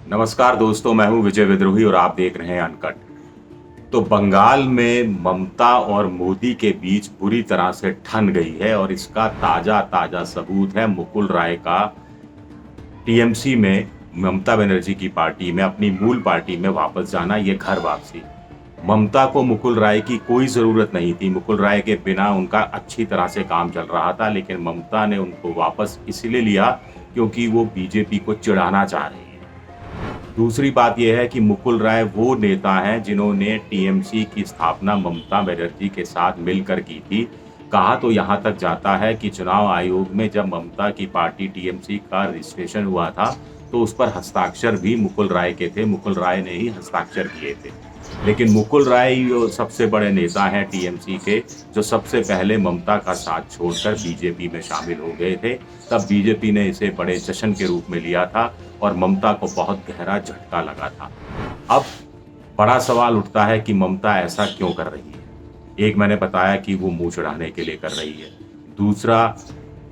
नमस्कार दोस्तों, मैं हूं विजय विद्रोही और आप देख रहे हैं अनकट। तो बंगाल में ममता और मोदी के बीच बुरी तरह से ठन गई है और इसका ताजा ताजा सबूत है मुकुल राय का टीएमसी में ममता बनर्जी की पार्टी में अपनी मूल पार्टी में वापस जाना, ये घर वापसी। ममता को मुकुल राय की कोई ज़रूरत नहीं थी, मुकुल राय के बिना उनका अच्छी तरह से काम चल रहा था, लेकिन ममता ने उनको वापस इसलिए लिया क्योंकि वो बीजेपी को चिढ़ाना चाह रही है। दूसरी बात यह है कि मुकुल राय वो नेता हैं जिन्होंने टीएमसी की स्थापना ममता बनर्जी के साथ मिलकर की थी। कहा तो यहाँ तक जाता है कि चुनाव आयोग में जब ममता की पार्टी टीएमसी का रजिस्ट्रेशन हुआ था, तो उस पर हस्ताक्षर भी मुकुल राय के थे, मुकुल राय ने ही हस्ताक्षर किए थे। लेकिन मुकुल राय जो सबसे बड़े नेता हैं टीएमसी के, जो सबसे पहले ममता का साथ छोड़कर बीजेपी में शामिल हो गए थे, तब बीजेपी ने इसे बड़े जश्न के रूप में लिया था और ममता को बहुत गहरा झटका लगा था। अब बड़ा सवाल उठता है कि ममता ऐसा क्यों कर रही है? एक मैंने बताया कि वो मुँह चढ़ाने के लिए कर रही है। दूसरा,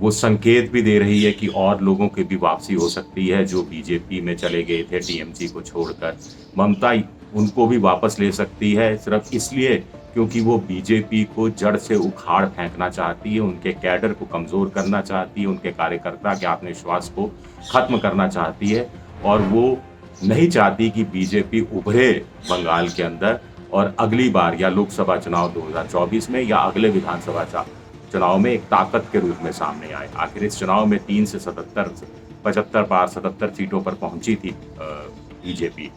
वो संकेत भी दे रही है कि और लोगों की भी वापसी हो सकती है जो बीजेपी में चले गए थे टीएमसी को छोड़कर। ममता उनको भी वापस ले सकती है सिर्फ इसलिए क्योंकि वो बीजेपी को जड़ से उखाड़ फेंकना चाहती है, उनके कैडर को कमज़ोर करना चाहती है, उनके कार्यकर्ता के आत्मविश्वास को ख़त्म करना चाहती है और वो नहीं चाहती कि बीजेपी उभरे बंगाल के अंदर और अगली बार या लोकसभा चुनाव 2024 में या अगले विधानसभा चुनाव में एक ताकत के रूप में सामने आए। आखिर इस चुनाव में 3 से 75 पार 77 सीटों पर पहुंची थी बीजेपी।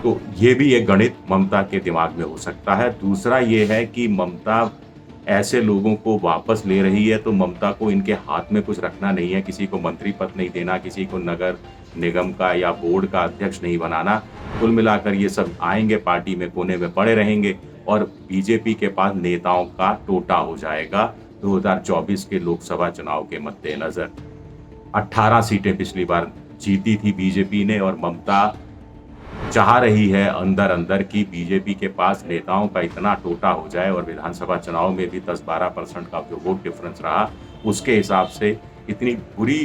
तो ये भी एक गणित ममता के दिमाग में हो सकता है। दूसरा ये है कि ममता ऐसे लोगों को वापस ले रही है, तो ममता को इनके हाथ में कुछ रखना नहीं है, किसी को मंत्री पद नहीं देना, किसी को नगर निगम का या बोर्ड का अध्यक्ष नहीं बनाना। कुल मिलाकर ये सब आएंगे, पार्टी में कोने में पड़े रहेंगे और बीजेपी के पास नेताओं का टोटा हो जाएगा 2024 के लोकसभा चुनाव के मद्देनजर। 18 सीटें पिछली बार जीती थी बीजेपी ने और ममता चाह रही है अंदर अंदर कि बीजेपी के पास नेताओं का इतना टोटा हो जाए और विधानसभा चुनाव में भी 10-12% का जो वोट डिफरेंस रहा, उसके हिसाब से इतनी बुरी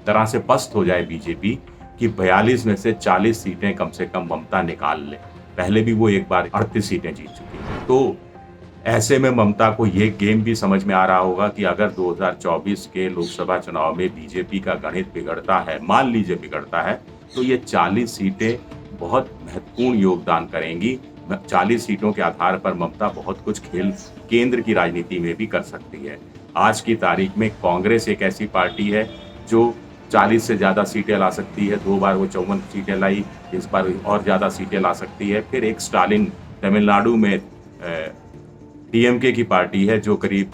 तरह से पस्त हो जाए बीजेपी कि 42 में से 40 सीटें कम से कम ममता निकाल ले। पहले भी वो एक बार 38 सीटें जीत चुकी है। तो ऐसे में ममता को ये गेम भी समझ में आ रहा होगा कि अगर 2024 के लोकसभा चुनाव में बीजेपी का गणित बिगड़ता है, मान लीजिए बिगड़ता है, तो ये 40 सीटें बहुत महत्वपूर्ण योगदान करेंगी। 40 सीटों के आधार पर ममता बहुत कुछ खेल केंद्र की राजनीति में भी कर सकती है। आज की तारीख में कांग्रेस एक ऐसी पार्टी है जो 40 से ज़्यादा सीटें ला सकती है। 2 बार वो 54 सीटें लाई, इस बार और ज़्यादा सीटें ला सकती है। फिर एक स्टालिन तमिलनाडु में डीएमके की पार्टी है जो करीब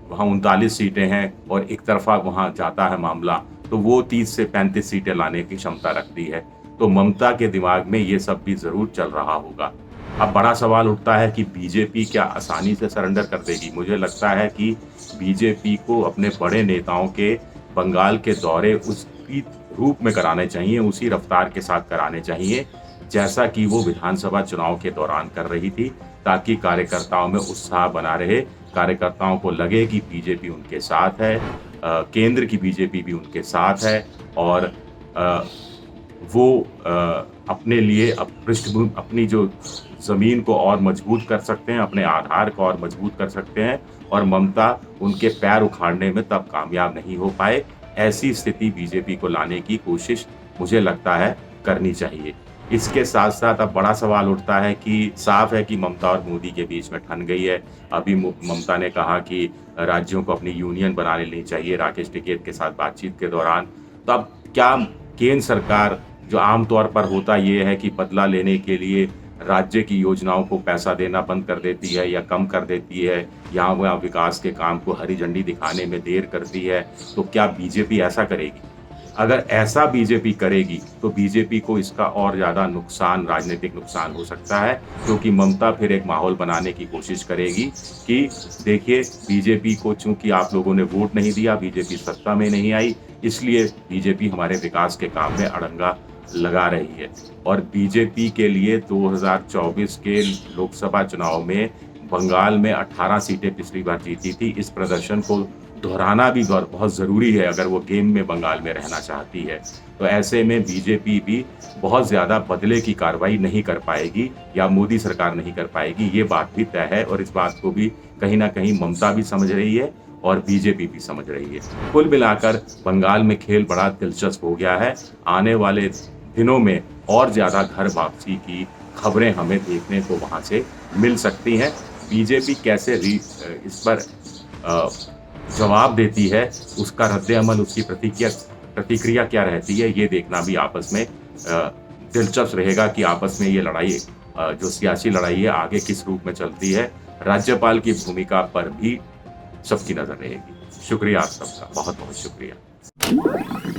वहाँ 39 सीटें हैं और एक तरफा वहाँ जाता है मामला, तो वो 30 से 35 सीटें लाने की क्षमता रखती है। तो ममता के दिमाग में ये सब भी ज़रूर चल रहा होगा। अब बड़ा सवाल उठता है कि बीजेपी क्या आसानी से सरेंडर कर देगी? मुझे लगता है कि बीजेपी को अपने बड़े नेताओं के बंगाल के दौरे उसी रूप में कराने चाहिए, उसी रफ्तार के साथ कराने चाहिए जैसा कि वो विधानसभा चुनाव के दौरान कर रही थी, ताकि कार्यकर्ताओं में उत्साह बना रहे, कार्यकर्ताओं को लगे कि बीजेपी उनके साथ है, केंद्र की बीजेपी भी उनके साथ है और वो अपने लिए पृष्ठभूमि अपनी जो ज़मीन को और मजबूत कर सकते हैं, अपने आधार को और मजबूत कर सकते हैं और ममता उनके पैर उखाड़ने में तब कामयाब नहीं हो पाए। ऐसी स्थिति बीजेपी को लाने की कोशिश मुझे लगता है करनी चाहिए। इसके साथ-साथ अब बड़ा सवाल उठता है कि साफ़ है कि ममता और मोदी के बीच में ठन गई है। अभी ममता ने कहा कि राज्यों को अपनी यूनियन बना लेनी चाहिए राकेश टिकैत के साथ बातचीत के दौरान। तो अब क्या केंद्र सरकार, जो आम तौर पर होता ये है कि बदला लेने के लिए राज्य की योजनाओं को पैसा देना बंद कर देती है या कम कर देती है, यहाँ वहाँ विकास के काम को हरी झंडी दिखाने में देर करती है, तो क्या बीजेपी ऐसा करेगी? अगर ऐसा बीजेपी करेगी तो बीजेपी को इसका और ज़्यादा नुकसान, राजनीतिक नुकसान हो सकता है, क्योंकि ममता फिर एक माहौल बनाने की कोशिश करेगी कि देखिए बीजेपी को चूंकि आप लोगों ने वोट नहीं दिया, बीजेपी सत्ता में नहीं आई, इसलिए बीजेपी हमारे विकास के काम में अड़ंगा लगा रही है। और बीजेपी के लिए 2024 के लोकसभा चुनाव में बंगाल में 18 सीटें पिछली बार जीती थी। इस प्रदर्शन को दोहराना भी बहुत ज़रूरी है अगर वो गेम में बंगाल में रहना चाहती है। तो ऐसे में बीजेपी भी बहुत ज़्यादा बदले की कार्रवाई नहीं कर पाएगी या मोदी सरकार नहीं कर पाएगी, ये बात भी तय है और इस बात को भी कहीं न कहीं ममता भी समझ रही है और बीजेपी भी समझ रही है। कुल मिलाकर बंगाल में खेल बड़ा दिलचस्प हो गया है। आने वाले दिनों में और ज़्यादा घर वापसी की खबरें हमें देखने को वहाँ से मिल सकती हैं। बीजेपी कैसे इस पर अ, जवाब देती है, उसका रद्द-ए-अमल, उसकी प्रतिक्रिया क्या रहती है, ये देखना भी आपस में दिलचस्प रहेगा कि आपस में ये लड़ाई जो सियासी लड़ाई है, आगे किस रूप में चलती है। राज्यपाल की भूमिका पर भी सबकी नज़र रहेगी। शुक्रिया आप सबका, बहुत-बहुत शुक्रिया।